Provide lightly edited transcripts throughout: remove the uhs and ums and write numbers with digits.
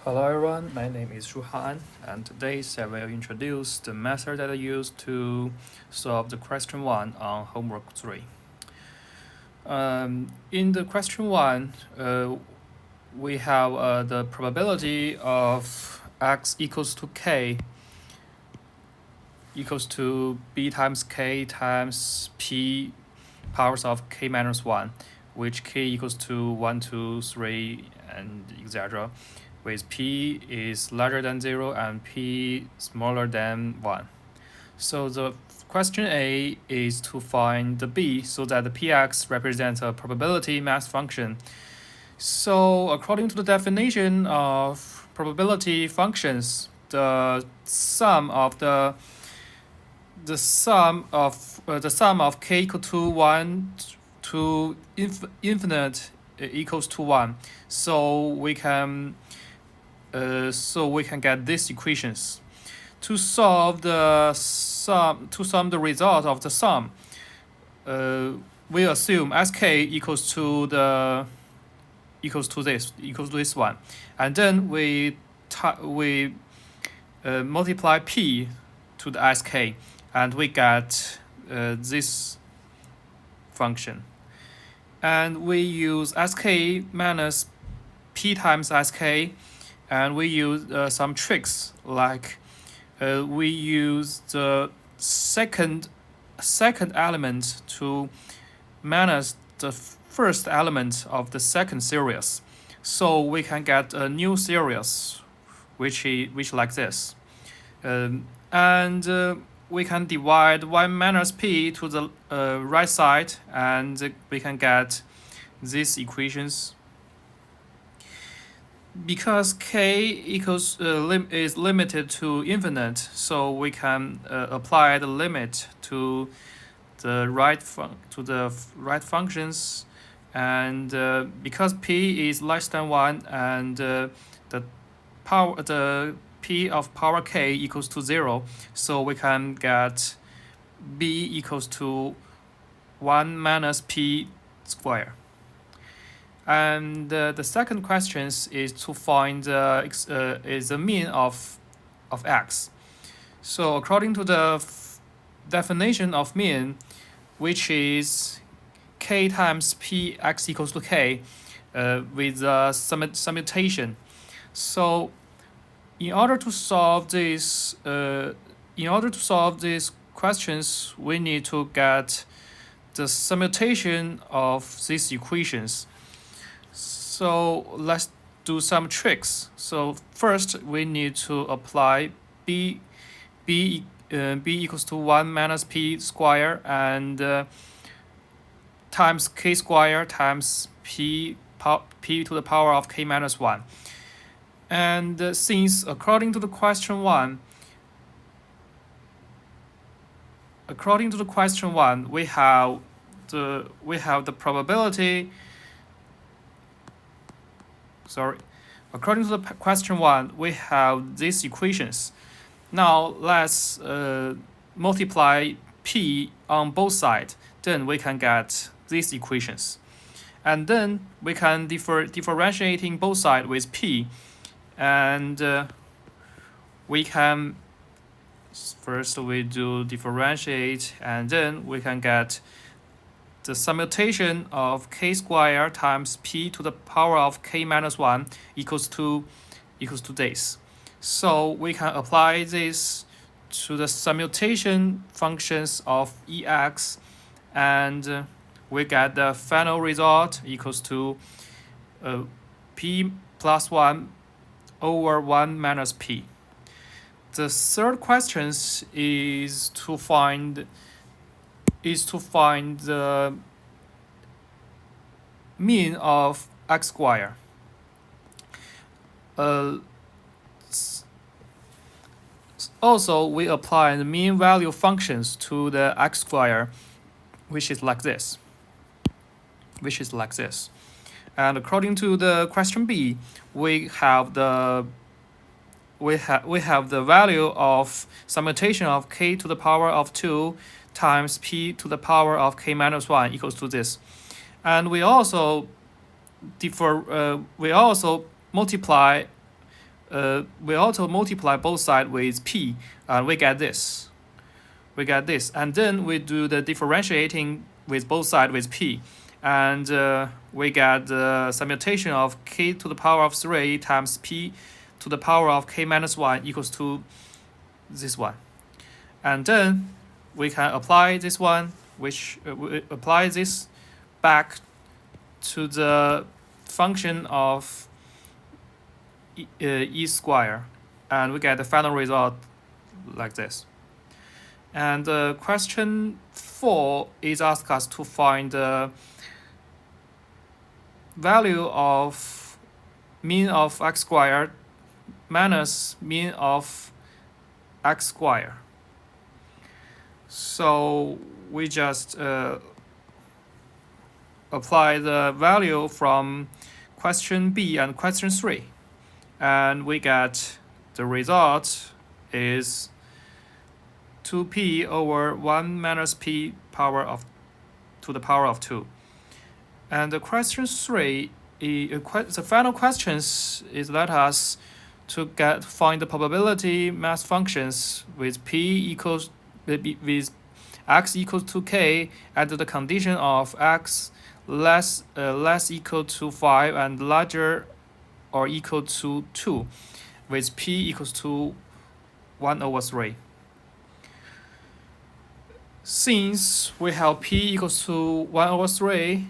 Hello everyone, my name is Shuhan, and today I will introduce the method that I use to solve the question 1 on homework 3. In the question 1, we have the probability of x equals to k equals to b times k times p powers of k minus 1, which k equals to 1, 2, 3, and etc., with p is larger than 0 and p smaller than 1. So the question A is to find the b so that the px represents a probability mass function. So according to the definition of probability functions, the sum of k equal to 1 to infinite equals to 1. So we can get these equations. To solve the the result of the sum, we assume sk equals to this one, and then we multiply p to the sk, and we get this function. And we use sk minus p times sk, and we use some tricks, like we use the second element to minus the first element of the second series, so we can get a new series which like this. And we can divide 1 minus p to the right side, and we can get these equations. Because k equals is limited to infinite, so we can apply the limit to the right functions, and because p is less than 1 and the p of power k equals to 0, so we can get b equals to 1 minus p squared. And the second question is to find is the mean of x. So according to the definition of mean, which is k times p x equals to k with the summation. So in order to solve these questions, we need to get the summation of these equations. So let's do some tricks. So first we need to apply b equals to 1 minus p squared, and times k squared times p to the power of k minus 1. And since according to the question 1, we have the probability. According to the question 1, we have these equations. Now let's multiply p on both sides. Then we can get these equations. And then we can differentiating both sides with p. And we can first we do differentiate, and then we can get the summation of k squared times p to the power of k minus 1 equals to this. So we can apply this to the summation functions of ex, and we get the final result equals to p plus 1 over 1 minus p. The third question is to find the mean of x squared. Also, we apply the mean value functions to the x squared, which is like this. And according to the question B, we have the value of summation of k to the power of 2 times p to the power of k minus 1 equals to this. And we also multiply we also multiply both sides with p, and we get this. And then we do the differentiating with both sides with p, and we get the summation of k to the power of 3 times p to the power of k minus 1 equals to this one. And then we can apply this one, which we apply this back to the function of e square, and we get the final result like this. And question 4 is asked us to find the value of mean of x squared minus mean of x squared. So we just apply the value from question B and question 3, and we get the result is 2p over 1 minus p power of to the power of 2. And the question 3, the final questions is let us to find the probability mass functions with p equals with x equals to k under the condition of x less equal to 5 and larger or equal to 2, with p equals to 1 over 3. Since we have p equals to 1 over 3,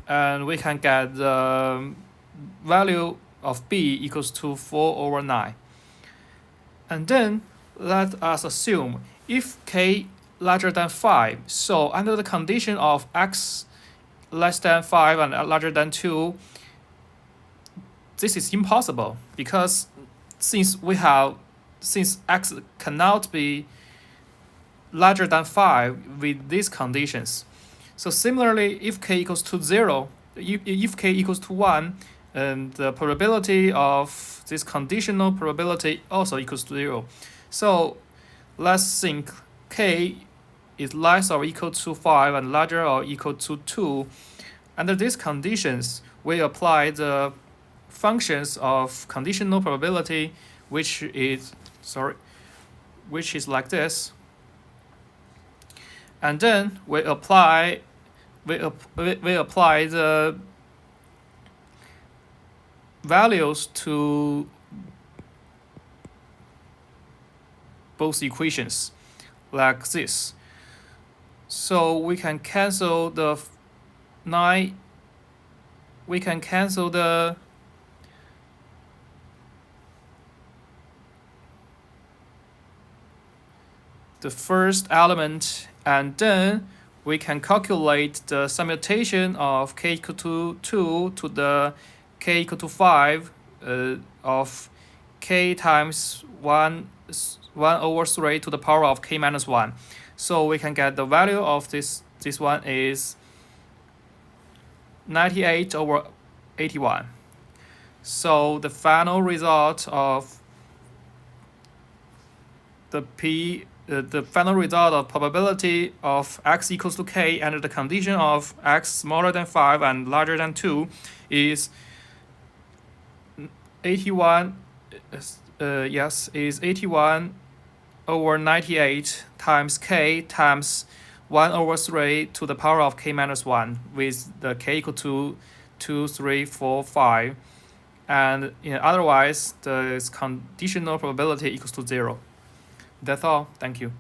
and we can get the value of b equals to 4 over 9. And then let us assume if k larger than 5, so under the condition of x less than 5 and larger than 2, this is impossible, because since x cannot be larger than 5 with these conditions. So similarly, if k equals to 0, if k equals to 1, the probability of this conditional probability also equals to 0. So let's think k is less or equal to 5 and larger or equal to 2. Under these conditions, we apply the functions of conditional probability, which is like this. And then we apply the values to both equations like this. So we can cancel the 9. We can cancel the first element, and then we can calculate the summation of k equal to 2 to the k equal to 5 of k times 1 over 3 to the power of k minus 1. So we can get the value of this one is 98 over 81. So the final result of the final result of probability of x equals to k under the condition of x smaller than 5 and larger than 2 is 81. Is 81 over 98 times k times 1 over 3 to the power of k minus 1, with the k equal to 2, 3, 4, 5. And otherwise, the conditional probability equals to 0. That's all. Thank you.